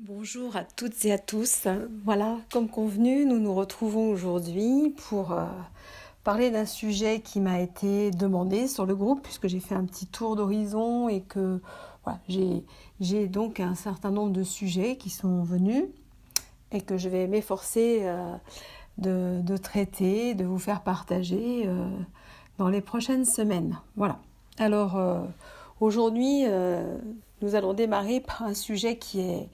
Bonjour à toutes et à tous. Voilà, comme convenu, nous nous retrouvons aujourd'hui pour parler d'un sujet qui m'a été demandé sur le groupe, puisque j'ai fait un petit tour d'horizon et que voilà, j'ai donc un certain nombre de sujets qui sont venus et que je vais m'efforcer de traiter, de vous faire partager dans les prochaines semaines. Voilà. Alors aujourd'hui, nous allons démarrer par un sujet qui est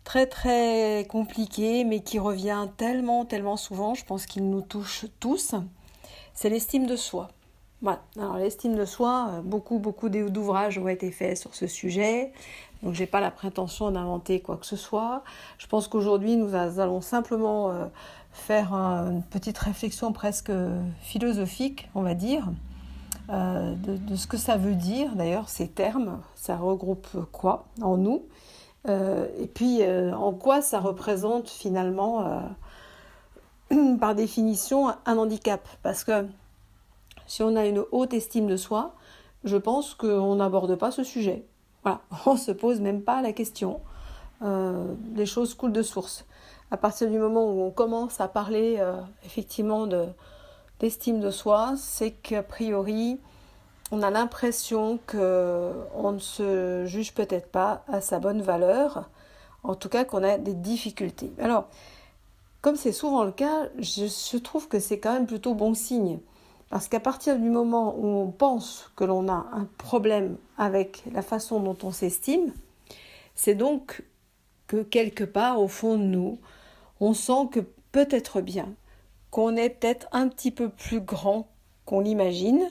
très très compliqué, mais qui revient tellement souvent, je pense qu'il nous touche tous, c'est l'estime de soi. Voilà. Alors l'estime de soi, beaucoup d'ouvrages ont été faits sur ce sujet, donc j'ai pas la prétention d'inventer quoi que ce soit. Je pense qu'aujourd'hui nous allons simplement faire une petite réflexion presque philosophique, on va dire, de ce que ça veut dire d'ailleurs ces termes, ça regroupe quoi en nous. Et puis, en quoi ça représente finalement, par définition, un handicap. Parce que si on a une haute estime de soi, je pense qu'on n'aborde pas ce sujet. Voilà, on ne se pose même pas la question. Les choses coulent de source. À partir du moment où on commence à parler effectivement d'estime de soi, c'est qu'a priori, on a l'impression qu'on ne se juge peut-être pas à sa bonne valeur, en tout cas qu'on a des difficultés. Alors, comme c'est souvent le cas, je trouve que c'est quand même plutôt bon signe. Parce qu'à partir du moment où on pense que l'on a un problème avec la façon dont on s'estime, c'est donc que quelque part au fond de nous, on sent que peut-être bien, qu'on est peut-être un petit peu plus grand qu'on l'imagine,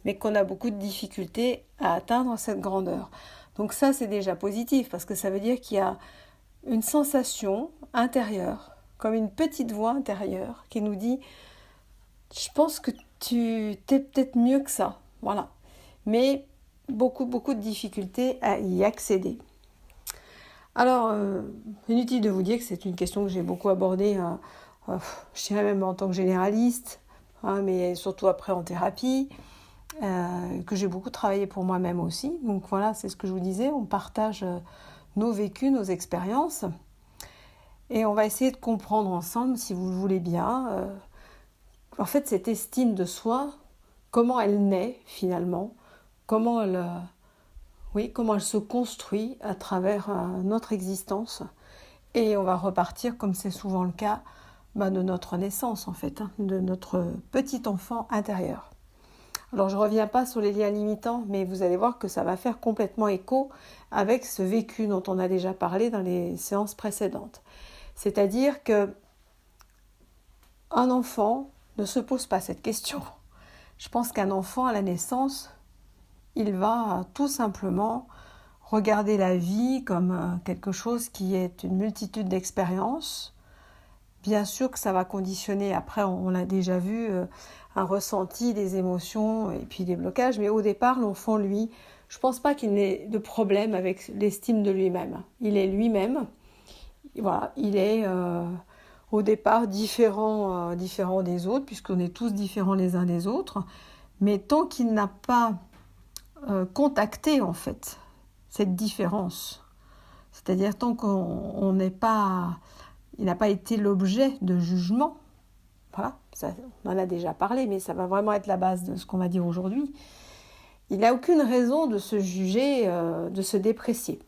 mais qu'on a beaucoup de difficultés à atteindre cette grandeur. Donc ça, c'est déjà positif, parce que ça veut dire qu'il y a une sensation intérieure, comme une petite voix intérieure qui nous dit « Je pense que tu t'es peut-être mieux que ça. » Voilà. Mais beaucoup de difficultés à y accéder. Alors, inutile de vous dire que c'est une question que j'ai beaucoup abordée, je dirais même en tant que généraliste, mais surtout après en thérapie, que j'ai beaucoup travaillé pour moi-même aussi. Donc voilà, c'est ce que je vous disais, on partage nos vécus, nos expériences, et on va essayer de comprendre ensemble, si vous le voulez bien, en fait cette estime de soi, comment elle naît finalement, comment elle se construit à travers notre existence. Et on va repartir, comme c'est souvent le cas, de notre naissance en fait, de notre petit enfant intérieur. Alors je ne reviens pas sur les liens limitants, mais vous allez voir que ça va faire complètement écho avec ce vécu dont on a déjà parlé dans les séances précédentes. C'est-à-dire que un enfant ne se pose pas cette question. Je pense qu'un enfant à la naissance, il va tout simplement regarder la vie comme quelque chose qui est une multitude d'expériences. Bien sûr que ça va conditionner, après on l'a déjà vu, un ressenti, des émotions et puis des blocages, mais au départ l'enfant, lui, je ne pense pas qu'il ait de problème avec l'estime de lui-même. Il est lui-même, voilà, il est au départ différent des autres, puisqu'on est tous différents les uns des autres, mais tant qu'il n'a pas contacté en fait cette différence, c'est-à-dire tant qu'on n'est pas... Il n'a pas été l'objet de jugement. Voilà, ça, on en a déjà parlé, mais ça va vraiment être la base de ce qu'on va dire aujourd'hui. Il n'a aucune raison de se juger, de se déprécier.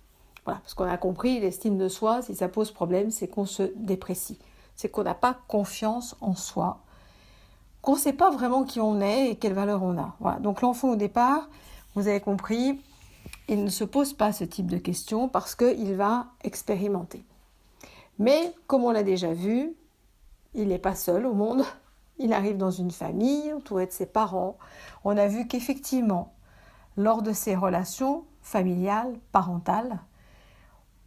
Voilà, parce qu'on a compris, l'estime de soi, si ça pose problème, c'est qu'on se déprécie. C'est qu'on n'a pas confiance en soi, qu'on ne sait pas vraiment qui on est et quelle valeur on a. Voilà. Donc l'enfant au départ, vous avez compris, il ne se pose pas ce type de questions parce qu'il va expérimenter. Mais, comme on l'a déjà vu, il n'est pas seul au monde. Il arrive dans une famille, entouré de ses parents. On a vu qu'effectivement, lors de ses relations familiales, parentales,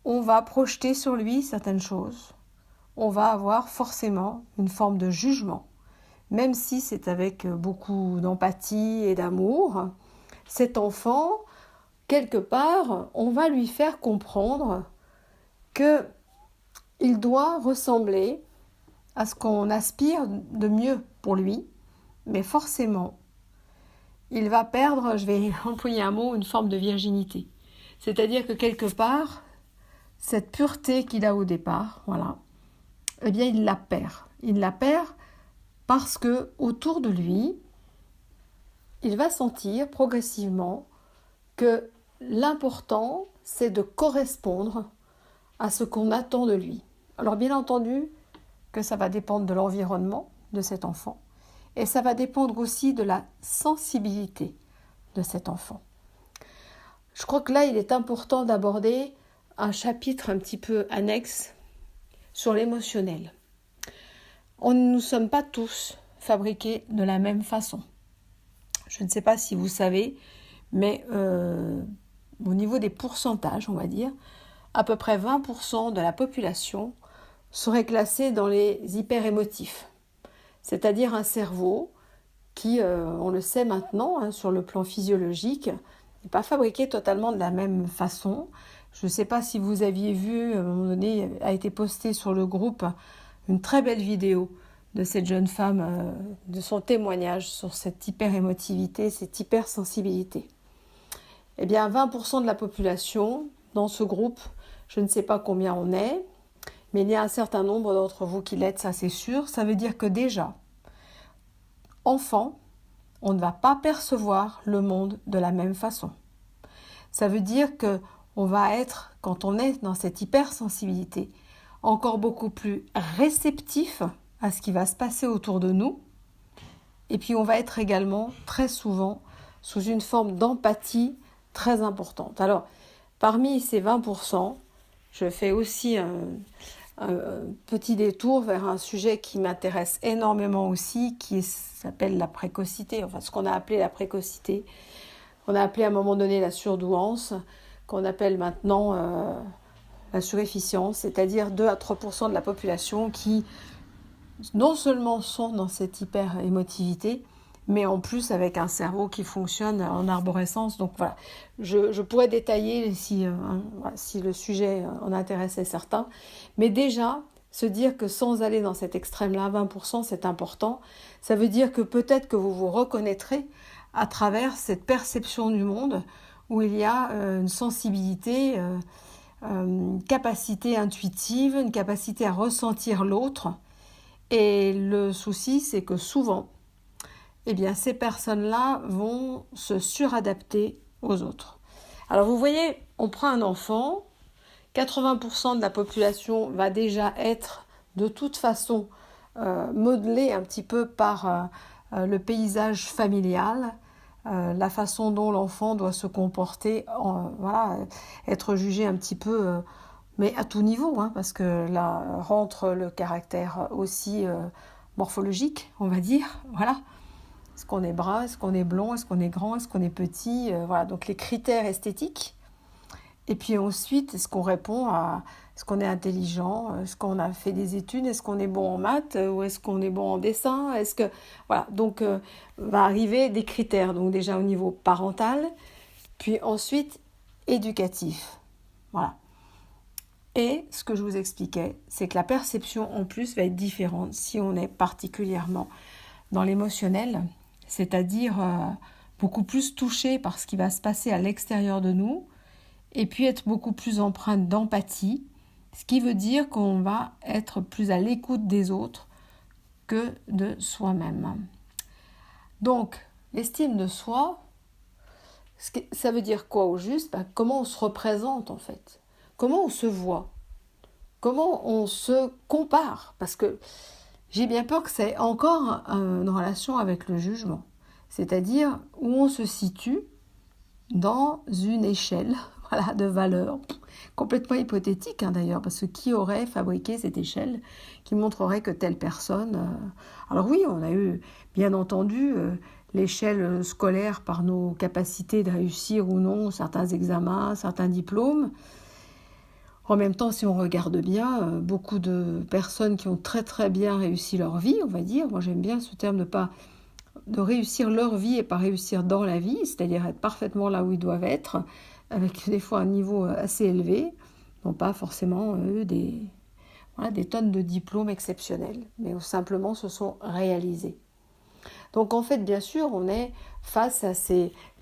on va projeter sur lui certaines choses. On va avoir forcément une forme de jugement. Même si c'est avec beaucoup d'empathie et d'amour, cet enfant, quelque part, on va lui faire comprendre que il doit ressembler à ce qu'on aspire de mieux pour lui, mais forcément, il va perdre, je vais employer un mot, une forme de virginité. C'est-à-dire que quelque part, cette pureté qu'il a au départ, voilà, eh bien il la perd. Il la perd parce que autour de lui, il va sentir progressivement que l'important, c'est de correspondre à ce qu'on attend de lui. Alors bien entendu que ça va dépendre de l'environnement de cet enfant et ça va dépendre aussi de la sensibilité de cet enfant. Je crois que là, il est important d'aborder un chapitre un petit peu annexe sur l'émotionnel. Nous ne sommes pas tous fabriqués de la même façon. Je ne sais pas si vous savez, mais au niveau des pourcentages, on va dire, à peu près 20% de la population serait classée dans les hyper-émotifs. C'est-à-dire un cerveau qui, on le sait maintenant, sur le plan physiologique, n'est pas fabriqué totalement de la même façon. Je ne sais pas si vous aviez vu, à un moment donné, a été postée sur le groupe une très belle vidéo de cette jeune femme, de son témoignage sur cette hyper-émotivité, cette hypersensibilité. Eh bien, 20% de la population, dans ce groupe, je ne sais pas combien on est, mais il y a un certain nombre d'entre vous qui l'êtes, ça c'est sûr. Ça veut dire que déjà, enfant, on ne va pas percevoir le monde de la même façon. Ça veut dire que on va être, quand on est dans cette hypersensibilité, encore beaucoup plus réceptif à ce qui va se passer autour de nous. Et puis on va être également très souvent sous une forme d'empathie très importante. Alors, parmi ces 20%, je fais aussi un petit détour vers un sujet qui m'intéresse énormément aussi, qui s'appelle la précocité, enfin ce qu'on a appelé la précocité. On a appelé à un moment donné la surdouance, qu'on appelle maintenant la surefficience, c'est-à-dire 2 à 3% de la population qui non seulement sont dans cette hyper-émotivité, mais en plus avec un cerveau qui fonctionne en arborescence. Donc voilà, je pourrais détailler si le sujet en intéressait certains. Mais déjà, se dire que sans aller dans cet extrême-là, 20%, c'est important. Ça veut dire que peut-être que vous vous reconnaîtrez à travers cette perception du monde où il y a une sensibilité, une capacité intuitive, une capacité à ressentir l'autre. Et le souci, c'est que souvent, eh bien, ces personnes-là vont se suradapter aux autres. Alors vous voyez, on prend un enfant, 80% de la population va déjà être de toute façon modelée un petit peu par le paysage familial, la façon dont l'enfant doit se comporter, être jugé un petit peu, mais à tout niveau, parce que là rentre le caractère aussi morphologique, on va dire, voilà. Est-ce qu'on est brun, est-ce qu'on est blond, est-ce qu'on est grand, est-ce qu'on est petit, voilà, donc les critères esthétiques. Et puis ensuite, est-ce qu'on répond à, est-ce qu'on est intelligent, est-ce qu'on a fait des études, est-ce qu'on est bon en maths, ou est-ce qu'on est bon en dessin, est-ce que, voilà, donc va arriver des critères, donc déjà au niveau parental, puis ensuite éducatif, voilà. Et ce que je vous expliquais, c'est que la perception en plus va être différente si on est particulièrement dans l'émotionnel, c'est-à-dire beaucoup plus touché par ce qui va se passer à l'extérieur de nous, et puis être beaucoup plus empreinte d'empathie, ce qui veut dire qu'on va être plus à l'écoute des autres que de soi-même. Donc, l'estime de soi, ça veut dire quoi au juste ? Comment on se représente en fait ? Comment on se voit ? Comment on se compare ? Parce que j'ai bien peur que c'est encore une relation avec le jugement. C'est-à-dire où on se situe dans une échelle de valeurs, complètement hypothétique d'ailleurs, parce que qui aurait fabriqué cette échelle qui montrerait que telle personne... Alors oui, on a eu bien entendu l'échelle scolaire par nos capacités de réussir ou non certains examens, certains diplômes. En même temps, si on regarde bien, beaucoup de personnes qui ont très très bien réussi leur vie, on va dire, moi j'aime bien ce terme de réussir leur vie et pas réussir dans la vie, c'est-à-dire être parfaitement là où ils doivent être, avec des fois un niveau assez élevé, non pas forcément des tonnes de diplômes exceptionnels, mais simplement se sont réalisés. Donc en fait, bien sûr, on est face à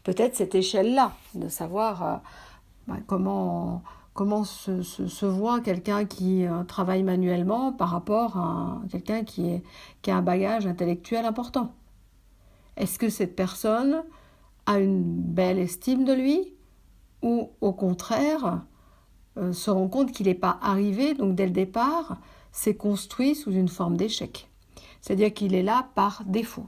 peut-être cette échelle-là, de savoir comment comment se voit quelqu'un qui travaille manuellement par rapport à quelqu'un qui a un bagage intellectuel important. Est-ce que cette personne a une belle estime de lui ou au contraire se rend compte qu'il n'est pas arrivé, donc dès le départ, s'est construit sous une forme d'échec. C'est-à-dire qu'il est là par défaut.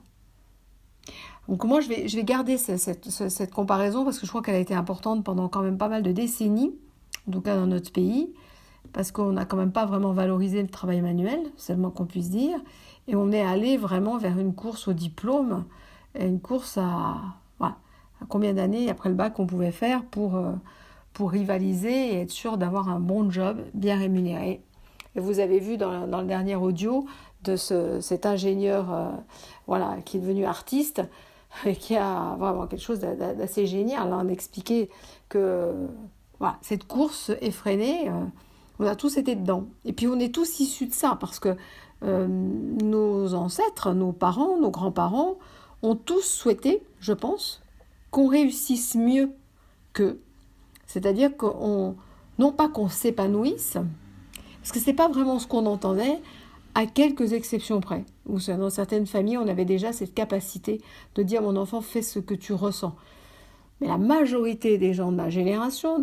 Donc moi, je vais garder cette comparaison parce que je crois qu'elle a été importante pendant quand même pas mal de décennies, en tout cas dans notre pays, parce qu'on n'a quand même pas vraiment valorisé le travail manuel, c'est le moins qu'on puisse dire, et on est allé vraiment vers une course au diplôme, et une course à combien d'années après le bac on pouvait faire pour rivaliser et être sûr d'avoir un bon job bien rémunéré. Et vous avez vu dans le dernier audio de cet ingénieur qui est devenu artiste et qui a vraiment quelque chose d'assez génial. On expliquait que cette course effrénée, on a tous été dedans. Et puis on est tous issus de ça parce que nos ancêtres, nos parents, nos grands-parents ont tous souhaité, je pense, qu'on réussisse mieux qu'eux. C'est-à-dire non pas qu'on s'épanouisse, parce que ce n'est pas vraiment ce qu'on entendait, à quelques exceptions près. Où dans certaines familles, on avait déjà cette capacité de dire « mon enfant, fais ce que tu ressens ». Mais la majorité des gens de la génération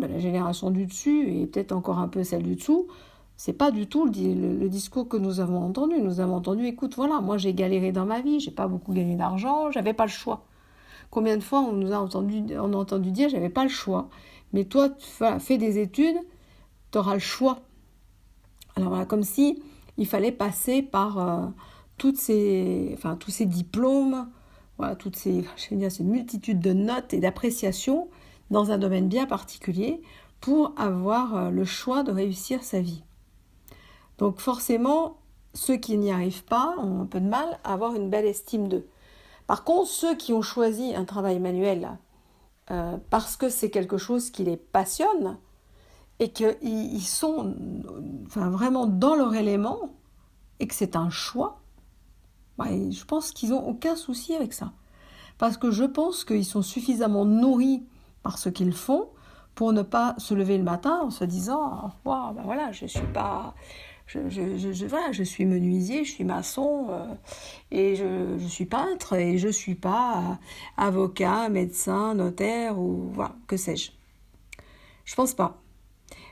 du dessus, et peut-être encore un peu celle du dessous, c'est pas du tout le discours que nous avons entendu. Nous avons entendu « écoute, voilà, moi j'ai galéré dans ma vie, j'ai pas beaucoup gagné d'argent, j'avais pas le choix ». Combien de fois on a entendu dire « j'avais pas le choix ». Mais toi, fais des études, tu auras le choix. Alors voilà, comme si il fallait passer par tous ces diplômes, toutes ces multitudes de notes et d'appréciations dans un domaine bien particulier pour avoir le choix de réussir sa vie. Donc forcément, ceux qui n'y arrivent pas ont un peu de mal à avoir une belle estime d'eux. Par contre, ceux qui ont choisi un travail manuel parce que c'est quelque chose qui les passionne et qu'ils sont vraiment dans leur élément et que c'est un choix, je pense qu'ils n'ont aucun souci avec ça. Parce que je pense qu'ils sont suffisamment nourris par ce qu'ils font pour ne pas se lever le matin en se disant « je suis pas... je suis menuisier, je suis maçon et je suis peintre et je suis pas avocat, médecin, notaire ou que sais-je. » Je pense pas.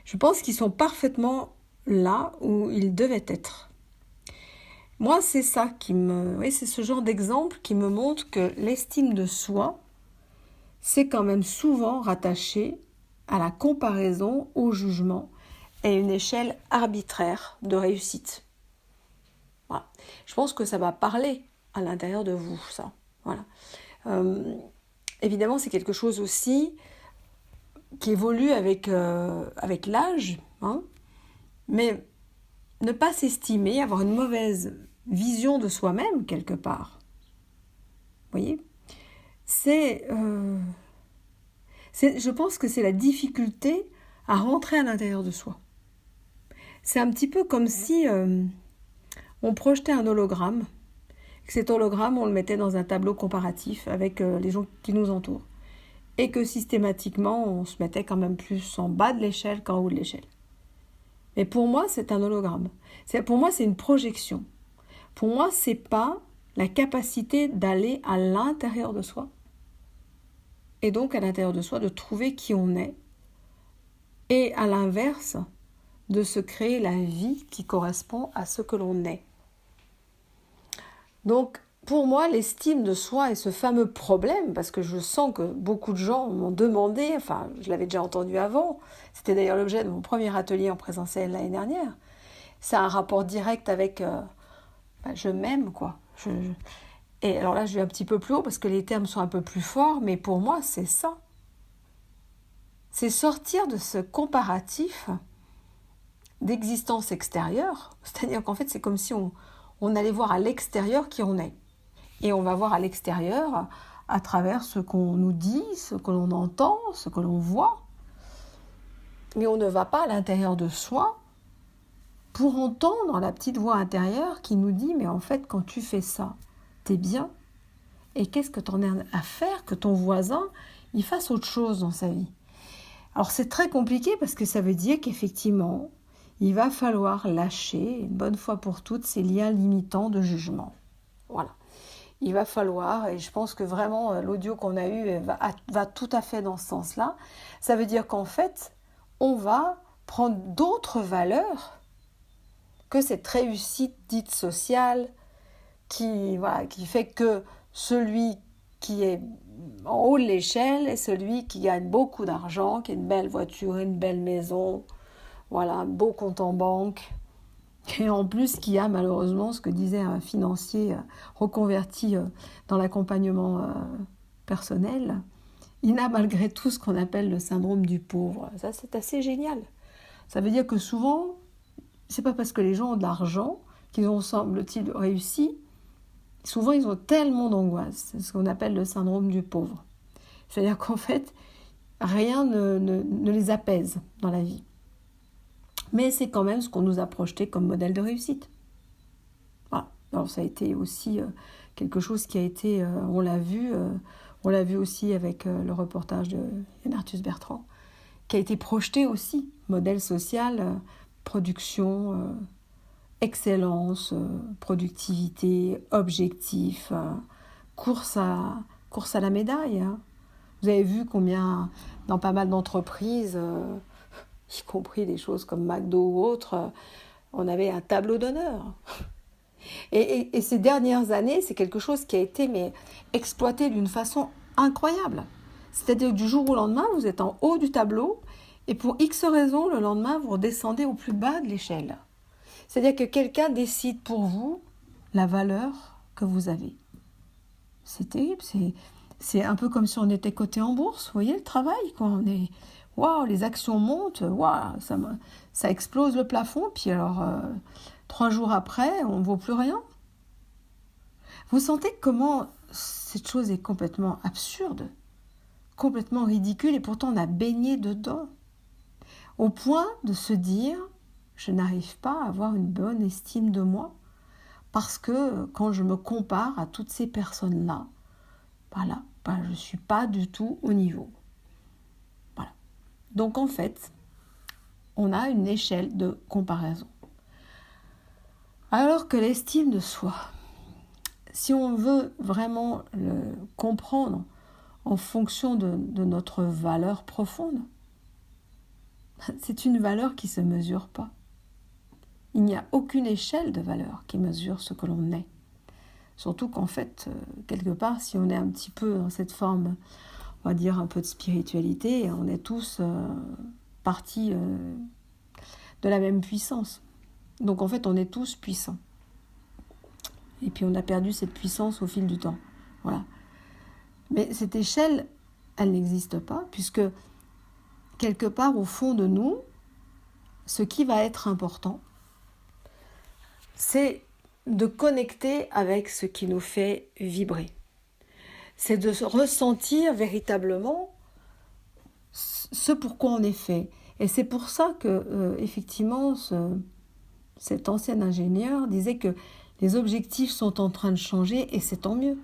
Je pense qu'ils sont parfaitement là où ils devaient être. Moi, c'est c'est ce genre d'exemple qui me montre que l'estime de soi, c'est quand même souvent rattaché à la comparaison, au jugement et une échelle arbitraire de réussite. Voilà. Je pense que ça va parler à l'intérieur de vous, ça. Voilà. Évidemment, c'est quelque chose aussi qui évolue avec l'âge, mais ne pas s'estimer, avoir une mauvaise vision de soi-même quelque part. Vous voyez ? Je pense que c'est la difficulté à rentrer à l'intérieur de soi. C'est un petit peu comme si on projetait un hologramme, que cet hologramme, on le mettait dans un tableau comparatif avec les gens qui nous entourent, et que systématiquement, on se mettait quand même plus en bas de l'échelle qu'en haut de l'échelle. Mais pour moi, c'est un hologramme. Pour moi, c'est une projection. Pour moi, c'est pas la capacité d'aller à l'intérieur de soi, et donc à l'intérieur de soi, de trouver qui on est, et à l'inverse, de se créer la vie qui correspond à ce que l'on est. Donc, pour moi, l'estime de soi est ce fameux problème, parce que je sens que beaucoup de gens m'ont demandé, je l'avais déjà entendu avant, c'était d'ailleurs l'objet de mon premier atelier en présentiel l'année dernière, c'est un rapport direct avec je m'aime, quoi. Et alors là, je vais un petit peu plus haut, parce que les termes sont un peu plus forts, mais pour moi, c'est ça. C'est sortir de ce comparatif d'existence extérieure, c'est-à-dire qu'en fait, c'est comme si on allait voir à l'extérieur qui on est. Et on va voir à l'extérieur à travers ce qu'on nous dit, ce que l'on entend, ce que l'on voit. Mais on ne va pas à l'intérieur de soi pour entendre la petite voix intérieure qui nous dit « mais en fait, quand tu fais ça, t'es bien. Et qu'est-ce que t'en as à faire que ton voisin, il fasse autre chose dans sa vie ?» Alors c'est très compliqué parce que ça veut dire qu'effectivement, il va falloir lâcher une bonne fois pour toutes ces liens limitants de jugement. Voilà. Il va falloir, et je pense que vraiment l'audio qu'on a eu va tout à fait dans ce sens-là. Ça veut dire qu'en fait, on va prendre d'autres valeurs que cette réussite dite sociale qui fait que celui qui est en haut de l'échelle est celui qui gagne beaucoup d'argent, qui a une belle voiture, une belle maison, voilà, un beau compte en banque. Et en plus, qui a malheureusement, ce que disait un financier reconverti dans l'accompagnement personnel, il a malgré tout ce qu'on appelle le syndrome du pauvre. Ça, c'est assez génial. Ça veut dire que souvent, c'est pas parce que les gens ont de l'argent qu'ils ont, semble-t-il, réussi. Souvent, ils ont tellement d'angoisse. C'est ce qu'on appelle le syndrome du pauvre. C'est-à-dire qu'en fait, rien ne les apaise dans la vie. Mais c'est quand même ce qu'on nous a projeté comme modèle de réussite. Voilà. Alors ça a été aussi quelque chose qui a été, on l'a vu aussi avec le reportage de Yann Arthus Bertrand, qui a été projeté aussi, modèle social, production, excellence, productivité, objectif, course à la médaille. Hein. Vous avez vu combien, dans pas mal d'entreprises, y compris des choses comme McDo ou autres, on avait un tableau d'honneur. Et ces dernières années, c'est quelque chose qui a été exploité d'une façon incroyable. C'est-à-dire que du jour au lendemain, vous êtes en haut du tableau, et pour X raisons, le lendemain, vous redescendez au plus bas de l'échelle. C'est-à-dire que quelqu'un décide pour vous la valeur que vous avez. C'est terrible, c'est un peu comme si on était coté en bourse, vous voyez le travail, quoi. On est... Waouh, les actions montent, waouh, ça explose le plafond, puis alors 3 jours après, on ne vaut plus rien. Vous sentez comment cette chose est complètement absurde, complètement ridicule, et pourtant on a baigné dedans, au point de se dire, je n'arrive pas à avoir une bonne estime de moi, parce que quand je me compare à toutes ces personnes-là, voilà, je ne suis pas du tout au niveau. Donc en fait, on a une échelle de comparaison. Alors que l'estime de soi, si on veut vraiment le comprendre en fonction de notre valeur profonde, c'est une valeur qui ne se mesure pas. Il n'y a aucune échelle de valeur qui mesure ce que l'on est. Surtout qu'en fait, quelque part, si on est un petit peu dans cette forme, on va dire un peu de spiritualité, on est tous partis de la même puissance. Donc en fait, on est tous puissants. Et puis on a perdu cette puissance au fil du temps. Voilà. Mais cette échelle, elle n'existe pas, puisque quelque part au fond de nous, ce qui va être important, c'est de connecter avec ce qui nous fait vibrer. C'est de ressentir véritablement ce pourquoi on est fait. Et c'est pour ça que, effectivement, cet ancien ingénieur disait que les objectifs sont en train de changer, et c'est tant mieux.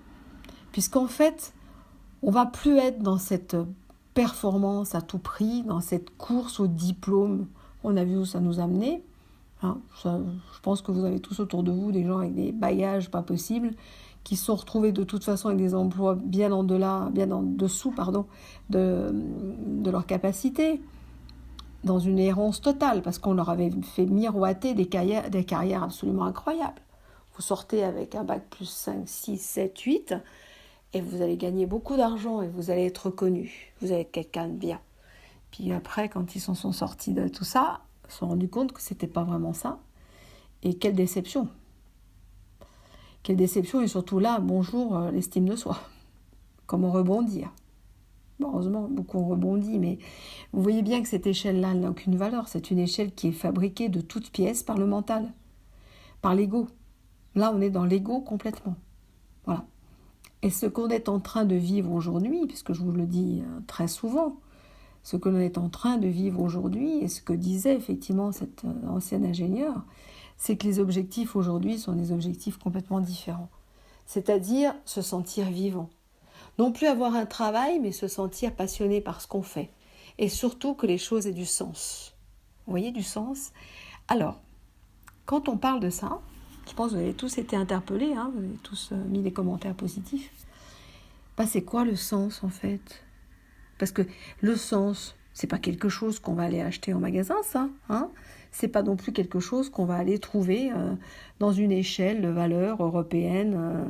Puisqu'en fait, on ne va plus être dans cette performance à tout prix, dans cette course au diplôme. On a vu où ça nous a amené. Hein, je pense que vous avez tous autour de vous des gens avec des bagages pas possibles, qui se sont retrouvés de toute façon avec des emplois bien en dessous de leur capacité, dans une errance totale, parce qu'on leur avait fait miroiter des carrières absolument incroyables. Vous sortez avec un bac plus 5, 6, 7, 8, et vous allez gagner beaucoup d'argent, et vous allez être reconnu, vous allez être quelqu'un de bien. Puis après, quand ils s'en sont sortis de tout ça, ils se sont rendus compte que c'était pas vraiment ça. Et quelle déception. Quelle déception, et surtout là, bonjour l'estime de soi. Comment rebondir? Heureusement, beaucoup ont rebondi, mais vous voyez bien que cette échelle-là n'a aucune valeur. C'est une échelle qui est fabriquée de toutes pièces par le mental, par l'ego. Là, on est dans l'ego complètement. Voilà. Et ce qu'on est en train de vivre aujourd'hui, puisque je vous le dis très souvent, ce que l'on est en train de vivre aujourd'hui, et ce que disait effectivement cet ancien ingénieur, c'est que les objectifs aujourd'hui sont des objectifs complètement différents. C'est-à-dire se sentir vivant. Non plus avoir un travail, mais se sentir passionné par ce qu'on fait. et surtout que les choses aient du sens. Vous voyez, du sens? Alors, quand on parle de ça, je pense que vous avez tous été interpellés, hein, vous avez tous mis des commentaires positifs. C'est quoi le sens en fait? Parce que le sens, c'est pas quelque chose qu'on va aller acheter en magasin, ça. Hein, c'est pas non plus quelque chose qu'on va aller trouver dans une échelle de valeur européenne,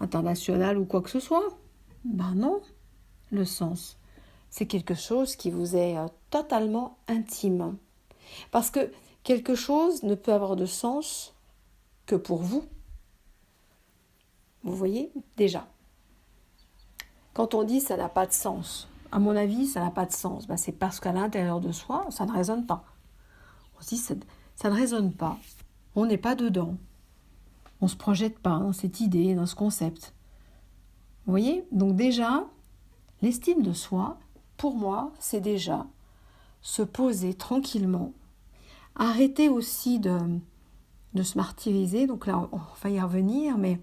internationale ou quoi que ce soit. Non, le sens, c'est quelque chose qui vous est totalement intime. Parce que quelque chose ne peut avoir de sens que pour vous. Vous voyez, déjà. Quand on dit ça n'a pas de sens, à mon avis, ça n'a pas de sens. C'est parce qu'à l'intérieur de soi, ça ne résonne pas. On se dit ça ne résonne pas. On n'est pas dedans. On ne se projette pas dans cette idée, dans ce concept. Vous voyez? Donc déjà, l'estime de soi, pour moi, c'est déjà se poser tranquillement. Arrêter aussi de se martyriser. Donc là, on va y revenir, mais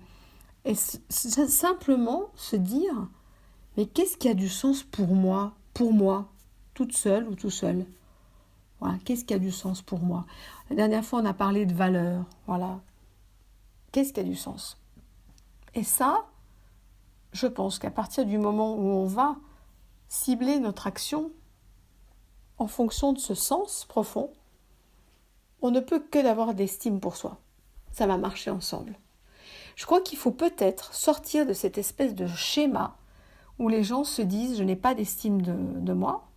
simplement se dire, mais qu'est-ce qui a du sens pour moi, toute seule ou tout seul? Voilà, qu'est-ce qui a du sens pour moi? La dernière fois, on a parlé de valeur. Voilà. Qu'est-ce qui a du sens? Et ça, je pense qu'à partir du moment où on va cibler notre action en fonction de ce sens profond, on ne peut que d'avoir d'estime pour soi. Ça va marcher ensemble. Je crois qu'il faut peut-être sortir de cette espèce de schéma où les gens se disent « je n'ai pas d'estime de moi »,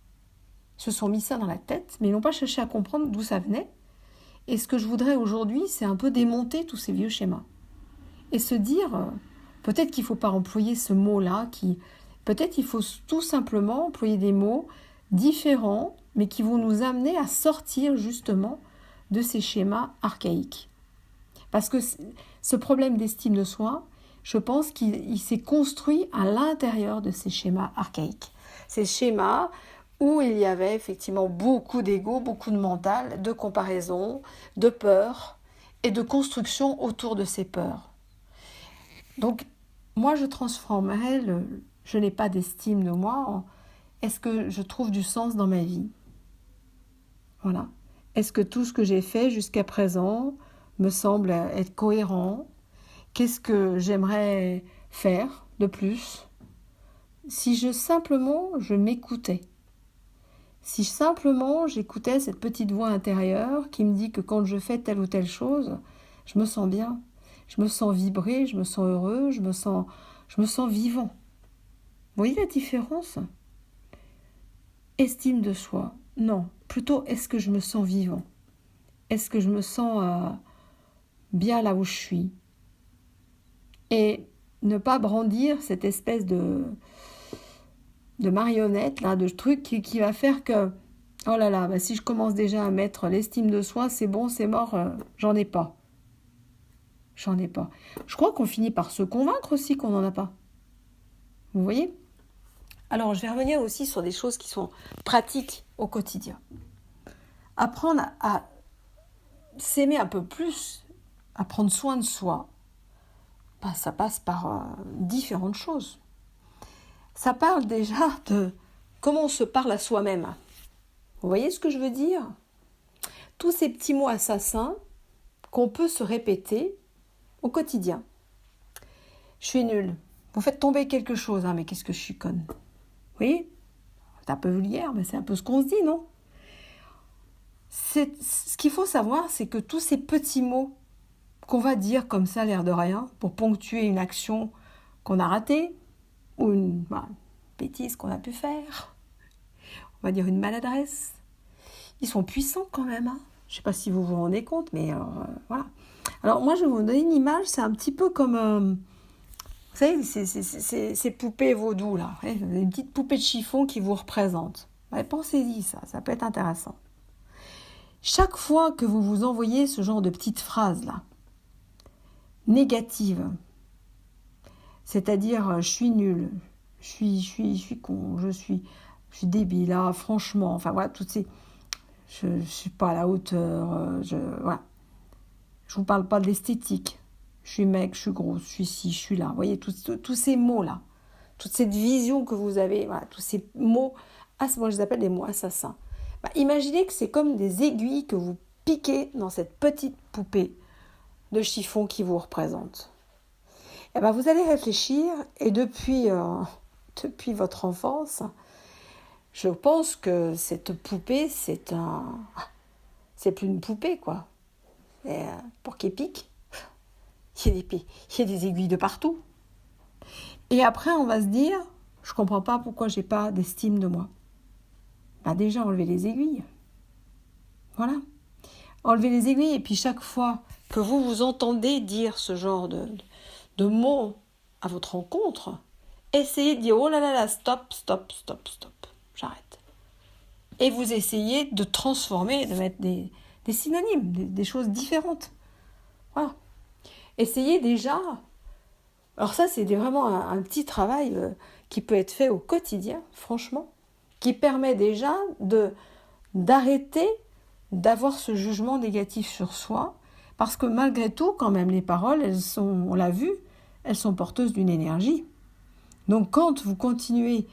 se sont mis ça dans la tête, mais ils n'ont pas cherché à comprendre d'où ça venait. Et ce que je voudrais aujourd'hui, c'est un peu démonter tous ces vieux schémas. Et se dire, peut-être qu'il ne faut pas employer ce mot-là, peut-être il faut tout simplement employer des mots différents, mais qui vont nous amener à sortir justement de ces schémas archaïques. Parce que ce problème d'estime de soi, je pense qu'il s'est construit à l'intérieur de ces schémas archaïques. Ces schémas où il y avait effectivement beaucoup d'ego, beaucoup de mental, de comparaison, de peur et de construction autour de ces peurs. Donc, moi, je transformerais je n'ai pas d'estime de moi en est-ce que je trouve du sens dans ma vie? Voilà. Est-ce que tout ce que j'ai fait jusqu'à présent me semble être cohérent? Qu'est-ce que j'aimerais faire de plus? Si simplement je m'écoutais, si simplement j'écoutais cette petite voix intérieure qui me dit que quand je fais telle ou telle chose, je me sens bien, je me sens vibrer, je me sens heureux, je me sens vivant. Vous voyez la différence? Estime de soi, non. Plutôt, est-ce que je me sens vivant? Est-ce que je me sens bien là où je suis? Et ne pas brandir cette espèce de marionnette, là, de truc qui va faire que, oh là là, si je commence déjà à mettre l'estime de soi, c'est bon, c'est mort, j'en ai pas. J'en ai pas. Je crois qu'on finit par se convaincre aussi qu'on n'en a pas. Vous voyez? Alors, je vais revenir aussi sur des choses qui sont pratiques au quotidien. Apprendre à s'aimer un peu plus, à prendre soin de soi, ça passe par différentes choses. Ça parle déjà de comment on se parle à soi-même. Vous voyez ce que je veux dire? Tous ces petits mots assassins qu'on peut se répéter au quotidien. Je suis nulle. Vous faites tomber quelque chose, mais qu'est-ce que je suis conne. Vous voyez? C'est un peu vulgaire, mais c'est un peu ce qu'on se dit, non? Ce qu'il faut savoir, c'est que tous ces petits mots qu'on va dire comme ça, l'air de rien, pour ponctuer une action qu'on a ratée, ou une bêtise qu'on a pu faire, on va dire une maladresse, ils sont puissants quand même. Je ne sais pas si vous vous rendez compte, mais voilà. Alors moi, je vais vous donner une image, c'est un petit peu comme, vous savez, ces poupées vaudou, là, une petite poupée de chiffon qui vous représente. Pensez-y, ça peut être intéressant. Chaque fois que vous vous envoyez ce genre de petites phrases-là, négatives, c'est-à-dire je suis nulle, je suis con, je suis débile, franchement, enfin voilà, toutes ces, je suis pas à la hauteur, voilà. Je vous parle pas de l'esthétique, je suis mec, je suis grosse, je suis ci, je suis là, vous voyez, tous ces mots-là, toute cette vision que vous avez, voilà, tous ces mots moi je les appelle les mots assassins. Imaginez que c'est comme des aiguilles que vous piquez dans cette petite poupée de chiffon qui vous représente. Vous allez réfléchir, et depuis votre enfance, je pense que cette poupée, c'est plus une poupée, quoi. Et pour qu'elle pique, il y a des aiguilles de partout. Et après, on va se dire, je ne comprends pas pourquoi je n'ai pas d'estime de moi. Déjà, enlever les aiguilles. Voilà. Enlever les aiguilles, et puis chaque fois que vous entendez dire ce genre de mots à votre rencontre, essayez de dire, oh là là, stop, j'arrête. Et vous essayez de transformer, de mettre des synonymes, des choses différentes. Voilà. Essayez déjà. Alors ça, c'est vraiment un petit travail qui peut être fait au quotidien, franchement, qui permet déjà d'arrêter d'avoir ce jugement négatif sur soi, parce que malgré tout, quand même, les paroles, on l'a vu, elles sont porteuses d'une énergie. Donc quand vous continuez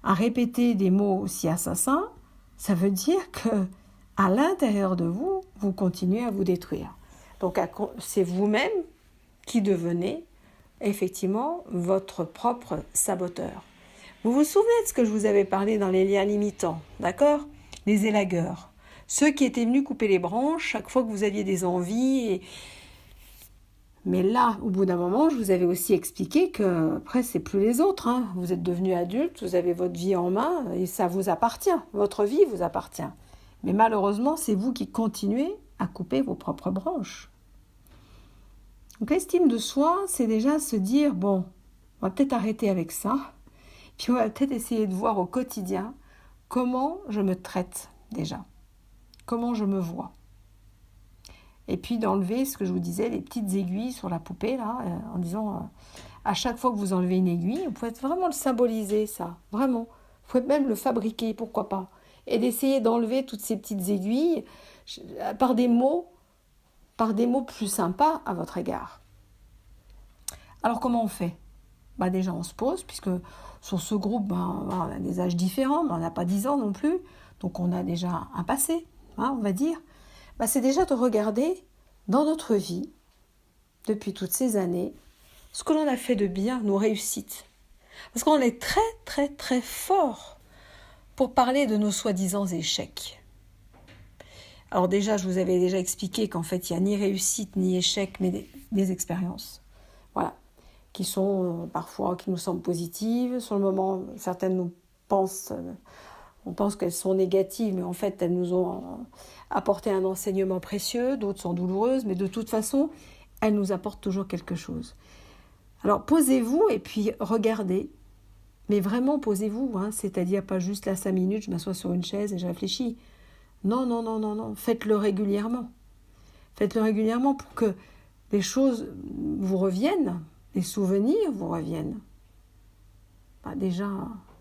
à répéter des mots aussi assassins, ça veut dire que à l'intérieur de vous, vous continuez à vous détruire. Donc c'est vous-même qui devenez effectivement votre propre saboteur. Vous vous souvenez de ce que je vous avais parlé dans les liens limitants, d'accord ? Les élagueurs. Ceux qui étaient venus couper les branches chaque fois que vous aviez des envies. Mais là, au bout d'un moment, je vous avais aussi expliqué que après, c'est plus les autres. Vous êtes devenus adultes, vous avez votre vie en main et ça vous appartient. Votre vie vous appartient. Mais malheureusement, c'est vous qui continuez à couper vos propres branches. Donc l'estime de soi, c'est déjà se dire, bon, on va peut-être arrêter avec ça. Puis on va peut-être essayer de voir au quotidien comment je me traite déjà. Comment je me vois. Et puis d'enlever ce que je vous disais, les petites aiguilles sur la poupée, là, en disant, à chaque fois que vous enlevez une aiguille, vous pouvez vraiment le symboliser, ça, vraiment. Vous pouvez même le fabriquer, pourquoi pas. Et d'essayer d'enlever toutes ces petites aiguilles par des mots plus sympas à votre égard. Alors comment on fait ? Déjà on se pose, puisque sur ce groupe, on a des âges différents, mais on n'a pas 10 ans non plus, donc on a déjà un passé, on va dire. C'est déjà de regarder dans notre vie, depuis toutes ces années, ce que l'on a fait de bien, nos réussites. Parce qu'on est très, très, très fort pour parler de nos soi-disant échecs. Alors déjà, je vous avais déjà expliqué qu'en fait, il n'y a ni réussite, ni échec, mais des expériences. Voilà. Qui sont parfois, qui nous semblent positives. Sur le moment, certaines on pense qu'elles sont négatives, mais en fait, elles nous ont apporté un enseignement précieux. D'autres sont douloureuses, mais de toute façon, elles nous apportent toujours quelque chose. Alors, posez-vous et puis regardez. Mais vraiment, posez-vous. C'est-à-dire pas juste là 5 minutes, je m'assois sur une chaise et je réfléchis. Non. Faites-le régulièrement. Faites-le régulièrement pour que les choses vous reviennent. Les souvenirs vous reviennent. Déjà,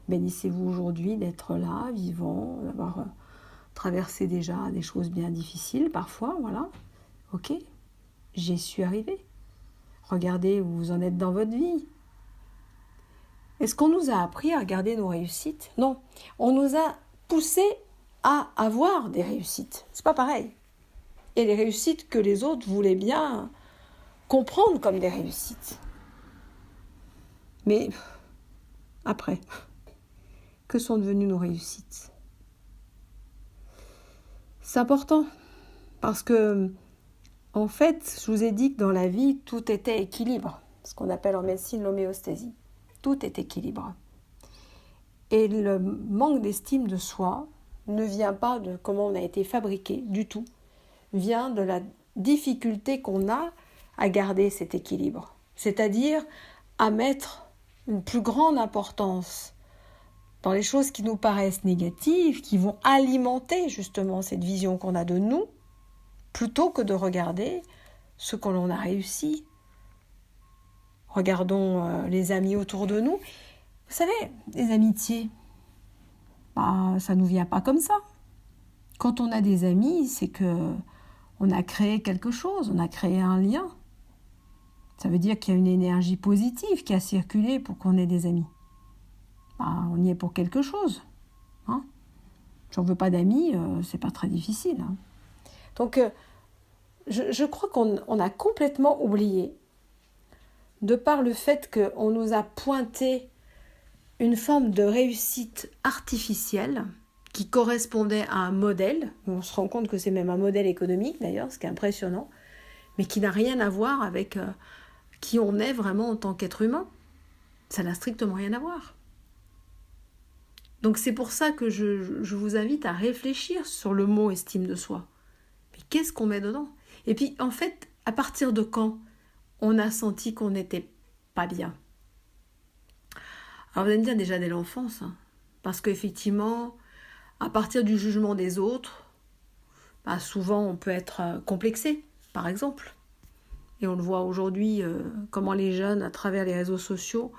bénissez-vous aujourd'hui d'être là, vivant, d'avoir traversé déjà des choses bien difficiles parfois, voilà. Ok, j'y suis arrivée. Regardez où vous en êtes dans votre vie. Est-ce qu'on nous a appris à regarder nos réussites ? Non, on nous a poussé à avoir des réussites. C'est pas pareil. Et les réussites que les autres voulaient bien comprendre comme des réussites. Mais après, que sont devenues nos réussites ? C'est important parce que, en fait, je vous ai dit que dans la vie, tout était équilibre, ce qu'on appelle en médecine l'homéostasie. Tout est équilibre. Et le manque d'estime de soi ne vient pas de comment on a été fabriqué du tout, vient de la difficulté qu'on a à garder cet équilibre, c'est-à-dire à mettre une plus grande importance dans les choses qui nous paraissent négatives, qui vont alimenter justement cette vision qu'on a de nous, plutôt que de regarder ce que l'on a réussi. Regardons les amis autour de nous. Vous savez, les amitiés, ça ne nous vient pas comme ça. Quand on a des amis, c'est que on a créé quelque chose, on a créé un lien. Ça veut dire qu'il y a une énergie positive qui a circulé pour qu'on ait des amis. On y est pour quelque chose. Hein, j'en veux pas d'amis, c'est pas très difficile. Hein. Donc, je crois qu'on a complètement oublié, de par le fait qu'on nous a pointé une forme de réussite artificielle qui correspondait à un modèle. On se rend compte que c'est même un modèle économique d'ailleurs, ce qui est impressionnant, mais qui n'a rien à voir avec qui on est vraiment en tant qu'être humain. Ça n'a strictement rien à voir. Donc c'est pour ça que je vous invite à réfléchir sur le mot estime de soi. Mais qu'est-ce qu'on met dedans ? Et puis en fait, à partir de quand on a senti qu'on n'était pas bien ? Alors vous allez me dire déjà dès l'enfance, hein, parce qu'effectivement, à partir du jugement des autres, souvent on peut être complexé, par exemple. Et on le voit aujourd'hui, comment les jeunes, à travers les réseaux sociaux,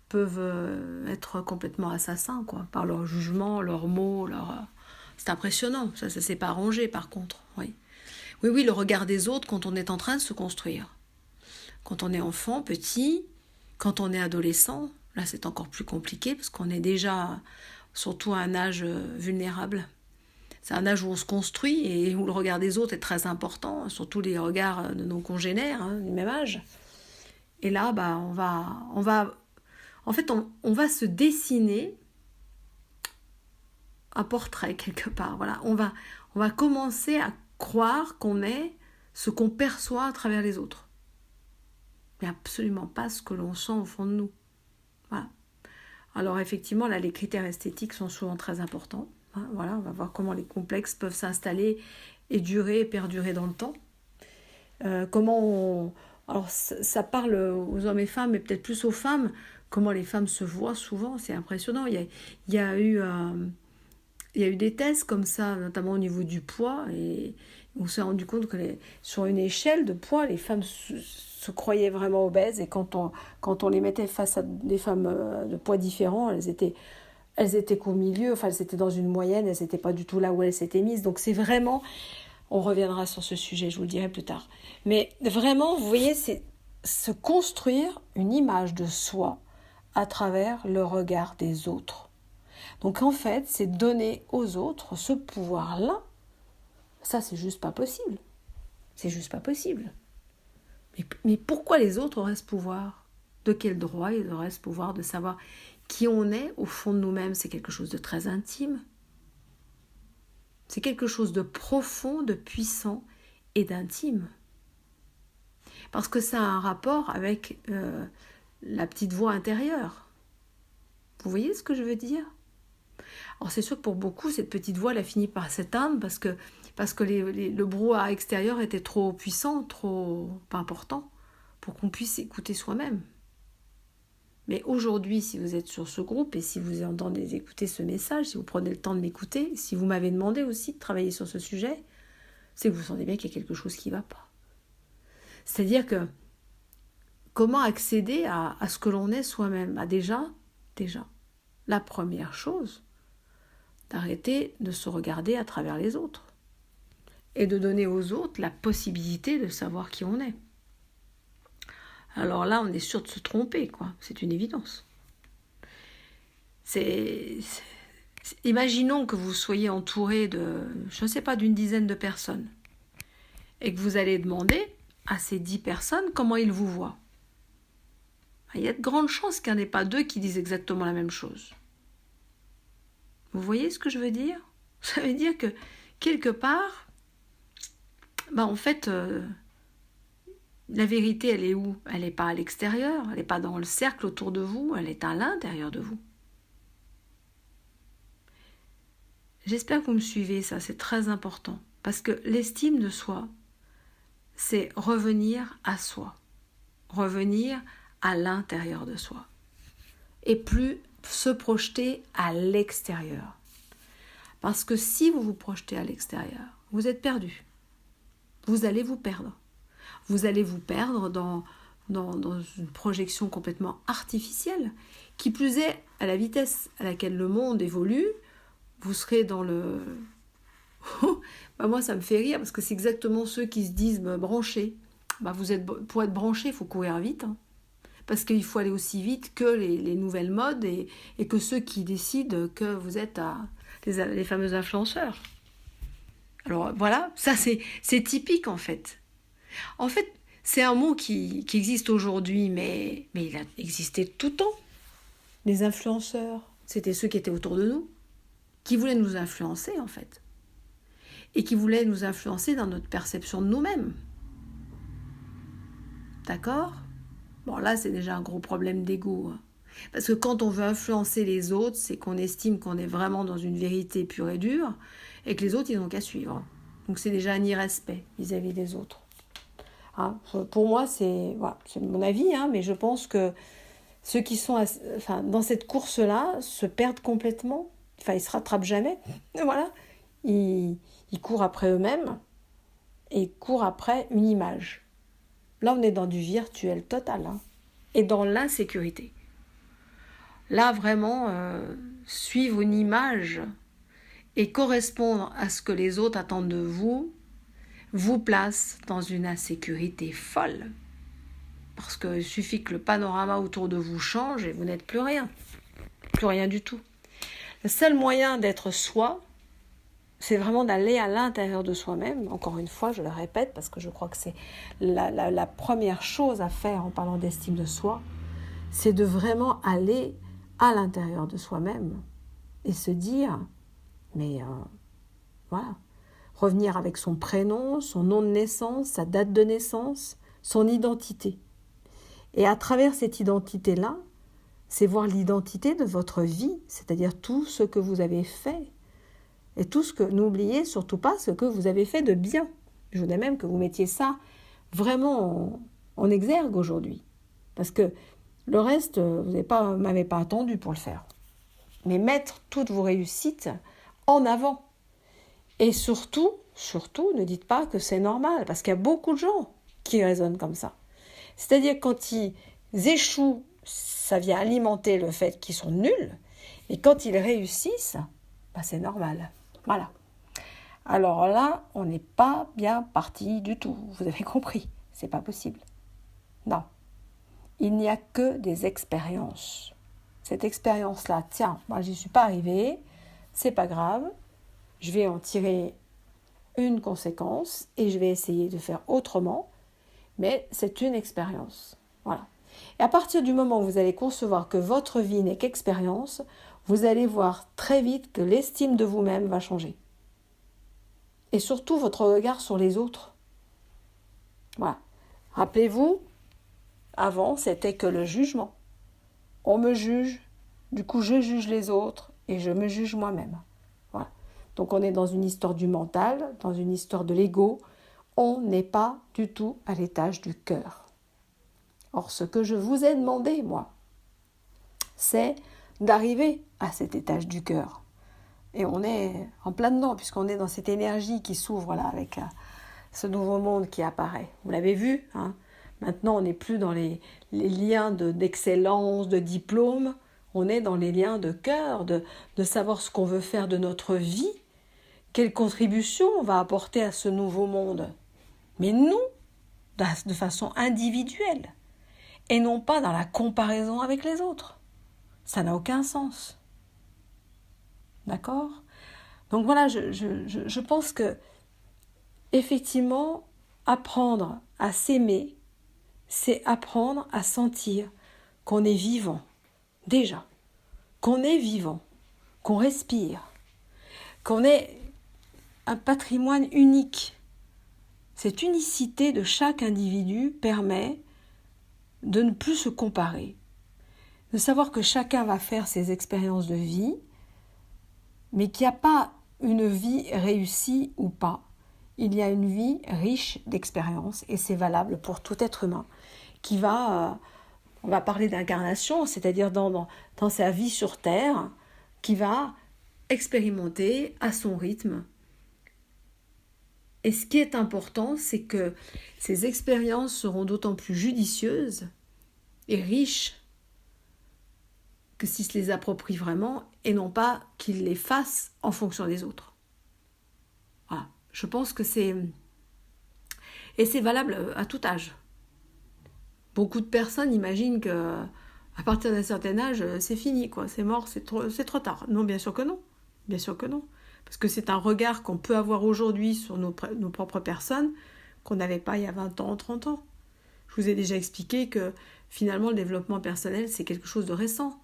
peuvent être complètement assassins, quoi, par leur jugement, leurs mots, c'est impressionnant, ça s'est pas arrangé par contre, oui. Oui, le regard des autres quand on est en train de se construire. Quand on est enfant, petit, quand on est adolescent, là c'est encore plus compliqué parce qu'on est déjà surtout à un âge vulnérable. C'est un âge où on se construit et où le regard des autres est très important, surtout les regards de nos congénères, hein, du même âge. Et là, on va se dessiner un portrait quelque part. Voilà, on va commencer à croire qu'on est ce qu'on perçoit à travers les autres. Mais absolument pas ce que l'on sent au fond de nous. Voilà. Alors effectivement, là, les critères esthétiques sont souvent très importants. Hein, voilà, on va voir comment les complexes peuvent s'installer et durer et perdurer dans le temps. Alors ça parle aux hommes et femmes, mais peut-être plus aux femmes, comment les femmes se voient souvent, c'est impressionnant. Il y a eu des tests comme ça, notamment au niveau du poids, et on s'est rendu compte que sur une échelle de poids, les femmes se croyaient vraiment obèses, et quand on les mettait face à des femmes de poids différents, elles étaient qu'au milieu, enfin elles étaient dans une moyenne, elles n'étaient pas du tout là où elles s'étaient mises. Donc c'est vraiment, on reviendra sur ce sujet, je vous le dirai plus tard. Mais vraiment, vous voyez, c'est se construire une image de soi à travers le regard des autres. Donc en fait, c'est donner aux autres ce pouvoir-là. Ça, c'est juste pas possible. C'est juste pas possible. Mais pourquoi les autres auraient ce pouvoir ? De quel droit ils auraient ce pouvoir de savoir qui on est au fond de nous-mêmes ? C'est quelque chose de très intime. C'est quelque chose de profond, de puissant et d'intime. Parce que ça a un rapport avec la petite voix intérieure. Vous voyez ce que je veux dire ? Alors c'est sûr que pour beaucoup, cette petite voix, elle a fini par s'éteindre parce que le brouhaha extérieur était trop puissant, trop pas important pour qu'on puisse écouter soi-même. Mais aujourd'hui, si vous êtes sur ce groupe et si vous entendez écouter ce message, si vous prenez le temps de m'écouter, si vous m'avez demandé aussi de travailler sur ce sujet, c'est que vous sentez bien qu'il y a quelque chose qui ne va pas. C'est-à-dire que comment accéder à ce que l'on est soi-même ? Déjà, la première chose, d'arrêter de se regarder à travers les autres et de donner aux autres la possibilité de savoir qui on est. Alors là, on est sûr de se tromper, quoi. C'est une évidence. Imaginons que vous soyez entouré d'une dizaine de personnes et que vous allez demander à ces 10 personnes comment ils vous voient. Il y a de grandes chances qu'il n'y en ait pas 2 qui disent exactement la même chose. Vous voyez ce que je veux dire ? Ça veut dire que, quelque part, en fait, la vérité, elle est où ? Elle n'est pas à l'extérieur, elle n'est pas dans le cercle autour de vous, elle est à l'intérieur de vous. J'espère que vous me suivez, ça, c'est très important. Parce que l'estime de soi, c'est revenir à soi. Revenir à l'intérieur de soi. Et plus se projeter à l'extérieur. Parce que si vous vous projetez à l'extérieur, vous êtes perdu. Vous allez vous perdre. Vous allez vous perdre dans une projection complètement artificielle. Qui plus est, à la vitesse à laquelle le monde évolue, vous serez dans le... moi, ça me fait rire parce que c'est exactement ceux qui se disent branchés. Pour être branché, il faut courir vite. Hein. Parce qu'il faut aller aussi vite que les nouvelles modes et que ceux qui décident que vous êtes à... les fameux influenceurs. Alors voilà, ça c'est typique en fait. En fait, c'est un mot qui existe aujourd'hui, mais il a existé tout le temps. Les influenceurs, c'était ceux qui étaient autour de nous, qui voulaient nous influencer en fait. Et qui voulaient nous influencer dans notre perception de nous-mêmes. D'accord ? Bon, là, c'est déjà un gros problème d'ego. Parce que quand on veut influencer les autres, c'est qu'on estime qu'on est vraiment dans une vérité pure et dure, et que les autres, ils n'ont qu'à suivre. Donc c'est déjà un irrespect vis-à-vis des autres. Hein, pour moi, c'est mon avis, mais je pense que ceux qui sont dans cette course-là se perdent complètement. Enfin, ils ne se rattrapent jamais. Voilà. Ils courent après eux-mêmes et courent après une image. Là, on est dans du virtuel total, et dans l'insécurité. Là, vraiment, suivre une image et correspondre à ce que les autres attendent de vous place dans une insécurité folle. Parce qu'il suffit que le panorama autour de vous change et vous n'êtes plus rien. Plus rien du tout. Le seul moyen d'être soi, c'est vraiment d'aller à l'intérieur de soi-même. Encore une fois, je le répète, parce que je crois que c'est la première chose à faire en parlant d'estime de soi, c'est de vraiment aller à l'intérieur de soi-même et se dire, voilà, revenir avec son prénom, son nom de naissance, sa date de naissance, son identité. Et à travers cette identité-là, c'est voir l'identité de votre vie, c'est-à-dire tout ce que vous avez fait. Et tout ce que, n'oubliez surtout pas ce que vous avez fait de bien. Je voudrais même que vous mettiez ça vraiment en exergue aujourd'hui. Parce que le reste, vous m'avez pas attendu pour le faire. Mais mettre toutes vos réussites en avant. Et surtout, ne dites pas que c'est normal, parce qu'il y a beaucoup de gens qui raisonnent comme ça. C'est-à-dire quand ils échouent, ça vient alimenter le fait qu'ils sont nuls, et quand ils réussissent, c'est normal. Voilà. Alors là, on n'est pas bien parti du tout. Vous avez compris, c'est pas possible. Non. Il n'y a que des expériences. Cette expérience-là, tiens, moi j'y suis pas arrivée, c'est pas grave, je vais en tirer une conséquence et je vais essayer de faire autrement, mais c'est une expérience. Voilà. Et à partir du moment où vous allez concevoir que votre vie n'est qu'expérience, vous allez voir très vite que l'estime de vous-même va changer. Et surtout votre regard sur les autres. Voilà. Rappelez-vous, avant, c'était que le jugement. On me juge, du coup je juge les autres et je me juge moi-même. Voilà. Donc on est dans une histoire du mental, dans une histoire de l'ego. On n'est pas du tout à l'étage du cœur. Or, ce que je vous ai demandé, moi, c'est d'arriver à cet étage du cœur. Et on est en plein dedans, puisqu'on est dans cette énergie qui s'ouvre là, avec ce nouveau monde qui apparaît. Vous l'avez vu, Maintenant, on n'est plus dans les liens d'excellence, de diplôme. On est dans les liens de cœur, de savoir ce qu'on veut faire de notre vie, quelle contribution on va apporter à ce nouveau monde. Mais nous, de façon individuelle, et non pas dans la comparaison avec les autres. Ça n'a aucun sens. D'accord ? Donc voilà, je pense que, effectivement, apprendre à s'aimer, c'est apprendre à sentir qu'on est vivant, déjà, qu'on est vivant, qu'on respire, qu'on est un patrimoine unique. Cette unicité de chaque individu permet de ne plus se comparer, de savoir que chacun va faire ses expériences de vie, mais qu'il n'y a pas une vie réussie ou pas. Il y a une vie riche d'expériences et c'est valable pour tout être humain qui va, on va parler d'incarnation, c'est-à-dire dans sa vie sur Terre, qui va expérimenter à son rythme. Et ce qui est important, c'est que ces expériences seront d'autant plus judicieuses et riches que s'ils se les approprient vraiment et non pas qu'ils les fassent en fonction des autres. Voilà. Je pense que c'est valable à tout âge. Beaucoup de personnes imaginent que à partir d'un certain âge, c'est fini, quoi, c'est mort, c'est trop tard. Non, bien sûr que non. Bien sûr que non. Parce que c'est un regard qu'on peut avoir aujourd'hui sur nos propres personnes qu'on n'avait pas il y a 20 ans, 30 ans. Je vous ai déjà expliqué que finalement le développement personnel, c'est quelque chose de récent.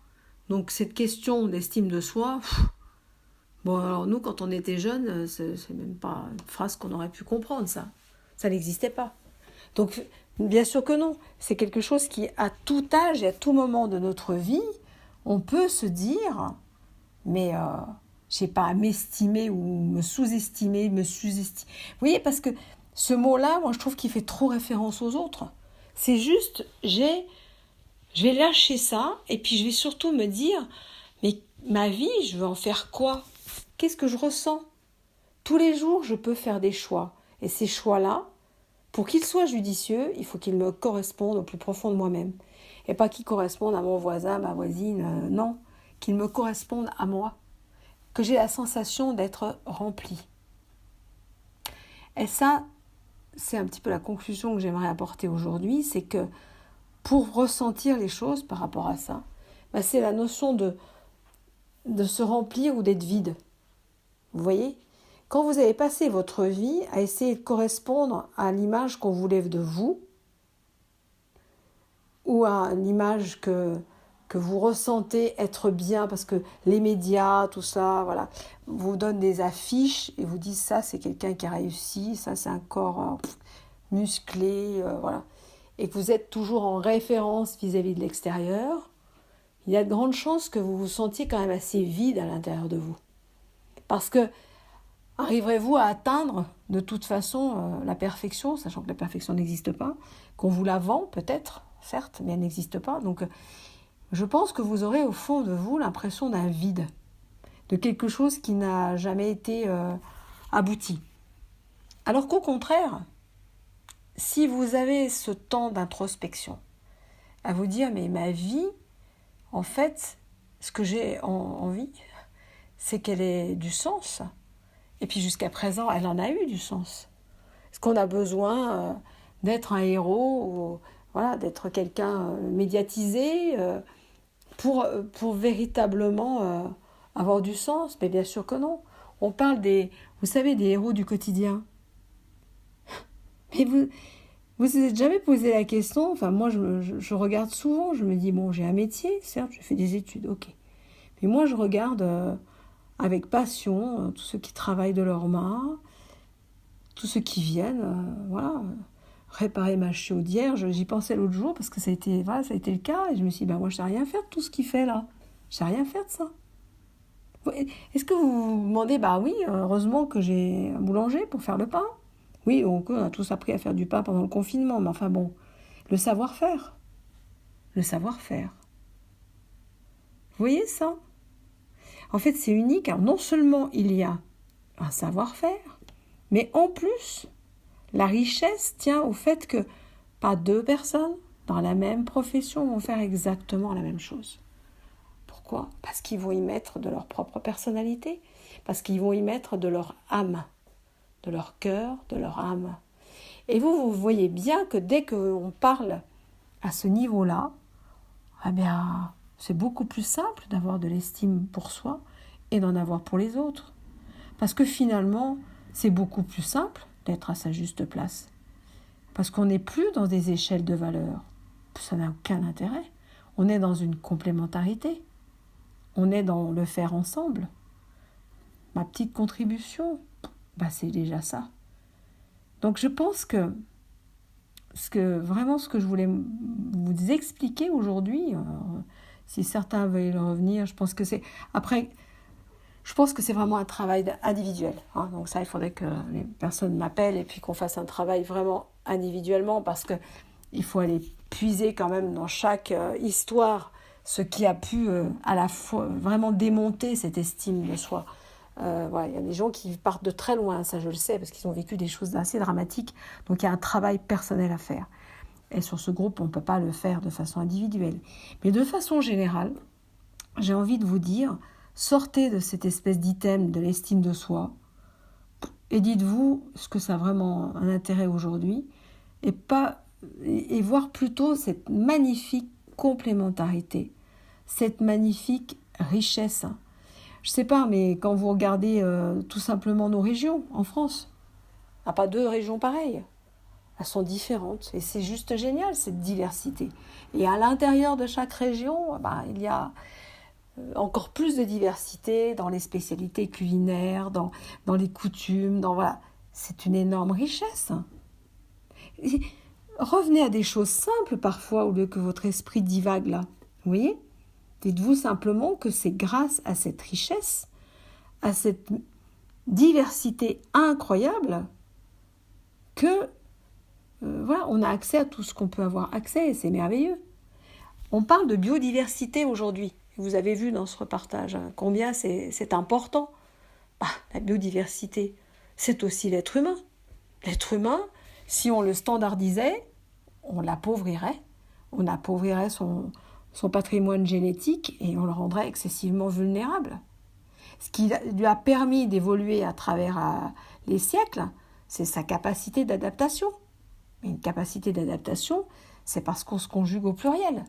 Donc cette question d'estime de soi, bon alors nous quand on était jeunes, c'est même pas une phrase qu'on aurait pu comprendre ça. Ça n'existait pas. Donc bien sûr que non. C'est quelque chose qui à tout âge et à tout moment de notre vie, on peut se dire, mais je n'ai pas à m'estimer ou me sous-estimer, me sous-estimer. Vous voyez, parce que ce mot-là, moi je trouve qu'il fait trop référence aux autres. C'est juste, je vais lâcher ça et puis je vais surtout me dire, mais ma vie, je veux en faire quoi? Qu'est-ce que je ressens? Tous les jours, je peux faire des choix. Et ces choix-là, pour qu'ils soient judicieux, il faut qu'ils me correspondent au plus profond de moi-même. Et pas qu'ils correspondent à mon voisin, ma voisine, non. Qu'ils me correspondent à moi. Que j'ai la sensation d'être remplie. Et ça, c'est un petit peu la conclusion que j'aimerais apporter aujourd'hui, c'est que pour ressentir les choses par rapport à ça, c'est la notion de se remplir ou d'être vide. Vous voyez ? Quand vous avez passé votre vie à essayer de correspondre à l'image qu'on voulait de vous, ou à l'image que vous ressentez être bien, parce que les médias, tout ça, voilà, vous donnent des affiches et vous disent ça c'est quelqu'un qui a réussi, ça c'est un corps musclé, voilà, et que vous êtes toujours en référence vis-à-vis de l'extérieur, il y a de grandes chances que vous vous sentiez quand même assez vide à l'intérieur de vous. Parce que arriverez-vous à atteindre de toute façon la perfection, sachant que la perfection n'existe pas, qu'on vous la vend peut-être, certes, mais elle n'existe pas. Donc je pense que vous aurez au fond de vous l'impression d'un vide, de quelque chose qui n'a jamais été abouti. Alors qu'au contraire, si vous avez ce temps d'introspection, à vous dire, mais ma vie, en fait, ce que j'ai envie, c'est qu'elle ait du sens. Et puis jusqu'à présent, elle en a eu du sens. Est-ce qu'on a besoin d'être un héros, ou, voilà, d'être quelqu'un médiatisé pour véritablement avoir du sens? Mais bien sûr que non. On parle vous savez, des héros du quotidien. Mais vous êtes jamais posé la question, enfin moi je regarde souvent, je me dis bon j'ai un métier, certes je fais des études, ok. Mais moi je regarde avec passion tous ceux qui travaillent de leurs mains, tous ceux qui viennent, réparer ma chaudière. J'y pensais l'autre jour parce que ça a été le cas et je me suis dit moi je sais rien faire de tout ce qu'il fait là, je sais rien faire de ça. Est-ce que vous vous demandez oui, heureusement que j'ai un boulanger pour faire le pain. Oui, on a tous appris à faire du pain pendant le confinement, mais enfin bon, le savoir-faire. Le savoir-faire. Vous voyez ça? En fait, c'est unique. Alors, non seulement il y a un savoir-faire, mais en plus, la richesse tient au fait que pas deux personnes dans la même profession vont faire exactement la même chose. Pourquoi? Parce qu'ils vont y mettre de leur propre personnalité, parce qu'ils vont y mettre de leur âme, de leur cœur, de leur âme. Et vous voyez bien que dès qu'on parle à ce niveau-là, c'est beaucoup plus simple d'avoir de l'estime pour soi et d'en avoir pour les autres. Parce que finalement, c'est beaucoup plus simple d'être à sa juste place. Parce qu'on n'est plus dans des échelles de valeur. Ça n'a aucun intérêt. On est dans une complémentarité. On est dans le faire ensemble. Ma petite contribution, c'est déjà ça. Donc je pense que ce que je voulais vous expliquer aujourd'hui, si certains veulent revenir, je pense que c'est vraiment un travail individuel. Donc ça, il faudrait que les personnes m'appellent et puis qu'on fasse un travail vraiment individuellement parce que il faut aller puiser quand même dans chaque histoire ce qui a pu à la fois vraiment démonter cette estime de soi. Il y a des gens qui partent de très loin, ça je le sais, parce qu'ils ont vécu des choses assez dramatiques. Donc il y a un travail personnel à faire. Et sur ce groupe, on ne peut pas le faire de façon individuelle. Mais de façon générale, j'ai envie de vous dire, sortez de cette espèce d'item de l'estime de soi et dites-vous ce que ça a vraiment un intérêt aujourd'hui et voir plutôt cette magnifique complémentarité, cette magnifique richesse. Je sais pas, mais quand vous regardez tout simplement nos régions en France, il n'y a pas deux régions pareilles. Elles sont différentes. Et c'est juste génial, cette diversité. Et à l'intérieur de chaque région, il y a encore plus de diversité dans les spécialités culinaires, dans les coutumes, voilà. C'est une énorme richesse. Et revenez à des choses simples parfois au lieu que votre esprit divague là. Vous voyez ? Dites-vous simplement que c'est grâce à cette richesse, à cette diversité incroyable que on a accès à tout ce qu'on peut avoir accès et c'est merveilleux. On parle de biodiversité aujourd'hui. Vous avez vu dans ce repartage combien c'est important. La biodiversité, c'est aussi l'être humain. L'être humain, si on le standardisait, on l'appauvrirait. On appauvrirait son patrimoine génétique et on le rendrait excessivement vulnérable. Ce qui lui a permis d'évoluer à travers les siècles, c'est sa capacité d'adaptation. Mais une capacité d'adaptation, c'est parce qu'on se conjugue au pluriel.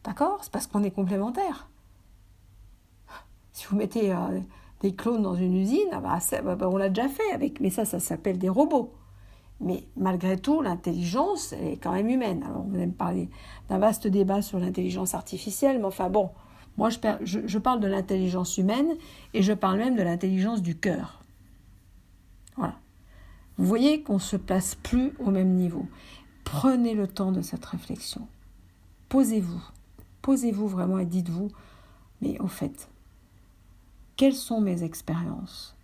D'accord ? C'est parce qu'on est complémentaires. Si vous mettez des clones dans une usine, on l'a déjà fait, mais ça s'appelle des robots. Mais malgré tout, l'intelligence, elle est quand même humaine. Alors, vous allez me parler d'un vaste débat sur l'intelligence artificielle, mais enfin bon, moi je parle de l'intelligence humaine et je parle même de l'intelligence du cœur. Voilà. Vous voyez qu'on ne se place plus au même niveau. Prenez le temps de cette réflexion. Posez-vous vraiment et dites-vous, mais au fait, quelles sont mes expériences ?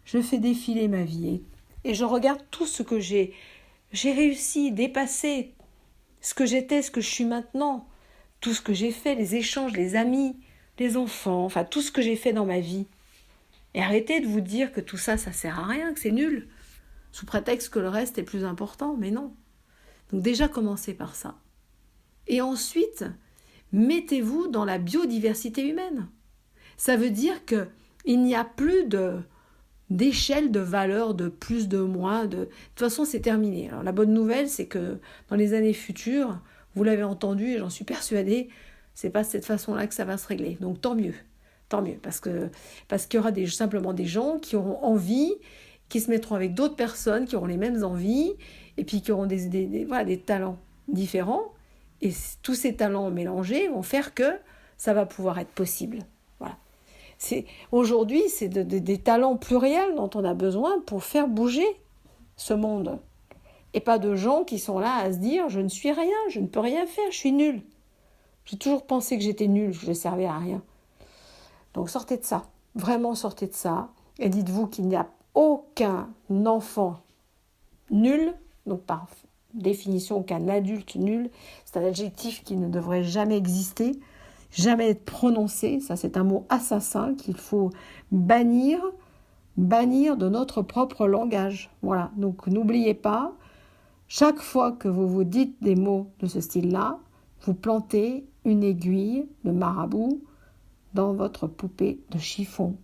Je fais défiler ma vie et je regarde tout ce que j'ai réussi, dépassé, ce que j'étais, ce que je suis maintenant, tout ce que j'ai fait, les échanges, les amis, les enfants, enfin tout ce que j'ai fait dans ma vie. Et arrêtez de vous dire que tout ça, ça sert à rien, que c'est nul, sous prétexte que le reste est plus important, mais non. Donc déjà, commencez par ça. Et ensuite, mettez-vous dans la biodiversité humaine. Ça veut dire qu'il n'y a plus d'échelle de valeur, de plus, de moins. De toute façon, c'est terminé. Alors, la bonne nouvelle, c'est que dans les années futures, vous l'avez entendu et j'en suis persuadée, c'est pas de cette façon-là que ça va se régler. Donc tant mieux, parce qu'il y aura simplement des gens qui auront envie, qui se mettront avec d'autres personnes qui auront les mêmes envies et puis qui auront des talents différents. Et tous ces talents mélangés vont faire que ça va pouvoir être possible. Voilà. Aujourd'hui, c'est des talents pluriels dont on a besoin pour faire bouger ce monde. Et pas de gens qui sont là à se dire « je ne suis rien, je ne peux rien faire, je suis nul ». J'ai toujours pensé que j'étais nulle, que je ne servais à rien. Donc sortez de ça, vraiment sortez de ça. Et dites-vous qu'il n'y a aucun enfant nul, donc par définition aucun adulte nul, c'est un adjectif qui ne devrait jamais exister, jamais être prononcé, ça c'est un mot assassin qu'il faut bannir de notre propre langage. Voilà, donc n'oubliez pas, chaque fois que vous vous dites des mots de ce style-là, vous plantez une aiguille de marabout dans votre poupée de chiffon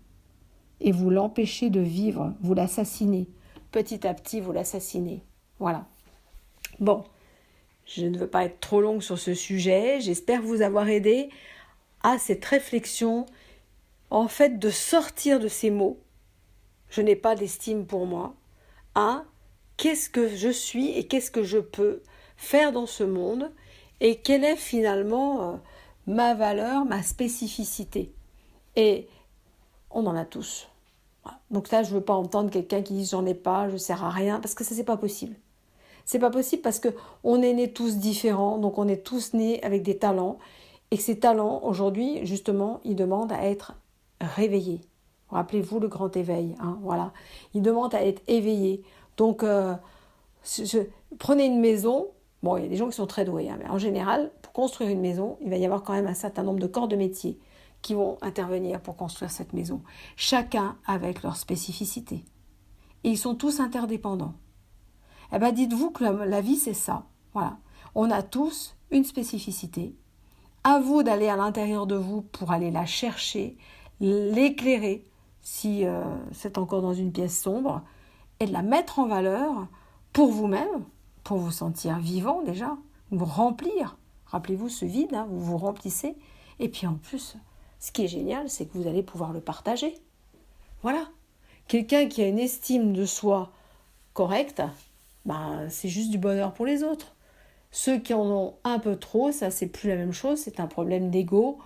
et vous l'empêchez de vivre, vous l'assassinez. Petit à petit, vous l'assassinez. Voilà. Bon, je ne veux pas être trop longue sur ce sujet. J'espère vous avoir aidé à cette réflexion, en fait, de sortir de ces mots. Je n'ai pas d'estime pour moi. Qu'est-ce que je suis et qu'est-ce que je peux faire dans ce monde et quelle est finalement ma valeur, ma spécificité. Et on en a tous. Voilà. Donc là, je ne veux pas entendre quelqu'un qui dit « j'en ai pas, je ne sers à rien » parce que ça, c'est pas possible. C'est pas possible parce qu'on est nés tous différents, donc on est tous nés avec des talents. Et ces talents, aujourd'hui, justement, ils demandent à être réveillés. Rappelez-vous le grand éveil, voilà. Ils demandent à être éveillés. Donc, prenez une maison. Bon, il y a des gens qui sont très doués, mais en général, pour construire une maison, il va y avoir quand même un certain nombre de corps de métier qui vont intervenir pour construire cette maison. Chacun avec leur spécificité. Et ils sont tous interdépendants. Eh bien, dites-vous que la vie, c'est ça. Voilà. On a tous une spécificité. À vous d'aller à l'intérieur de vous pour aller la chercher, l'éclairer, si c'est encore dans une pièce sombre, et de la mettre en valeur pour vous-même, pour vous sentir vivant déjà, vous remplir. Rappelez-vous ce vide, vous vous remplissez. Et puis en plus, Ce qui est génial, c'est que vous allez pouvoir le partager. Voilà. Quelqu'un qui a une estime de soi correcte, c'est juste du bonheur pour les autres. Ceux qui en ont un peu trop, ça c'est plus la même chose, c'est un problème d'ego.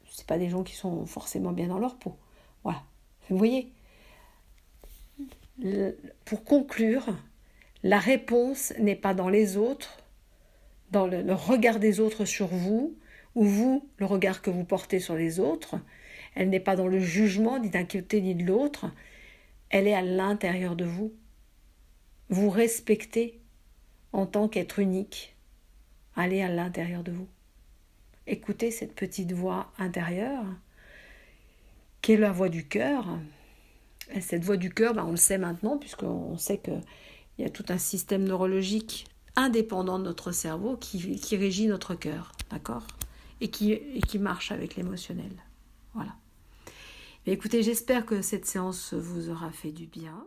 C'est pas des gens qui sont forcément bien dans leur peau. Voilà. Vous voyez, pour conclure, la réponse n'est pas dans les autres, dans le regard des autres sur vous, ou vous, le regard que vous portez sur les autres. Elle n'est pas dans le jugement ni d'un côté ni de l'autre. Elle est à l'intérieur de vous. Vous respectez en tant qu'être unique. Elle est à l'intérieur de vous. Écoutez cette petite voix intérieure, qui est la voix du cœur. Et cette voix du cœur, on le sait maintenant, puisqu'on sait qu'il y a tout un système neurologique indépendant de notre cerveau qui régit notre cœur, d'accord, et qui marche avec l'émotionnel. Voilà. Et écoutez, j'espère que cette séance vous aura fait du bien.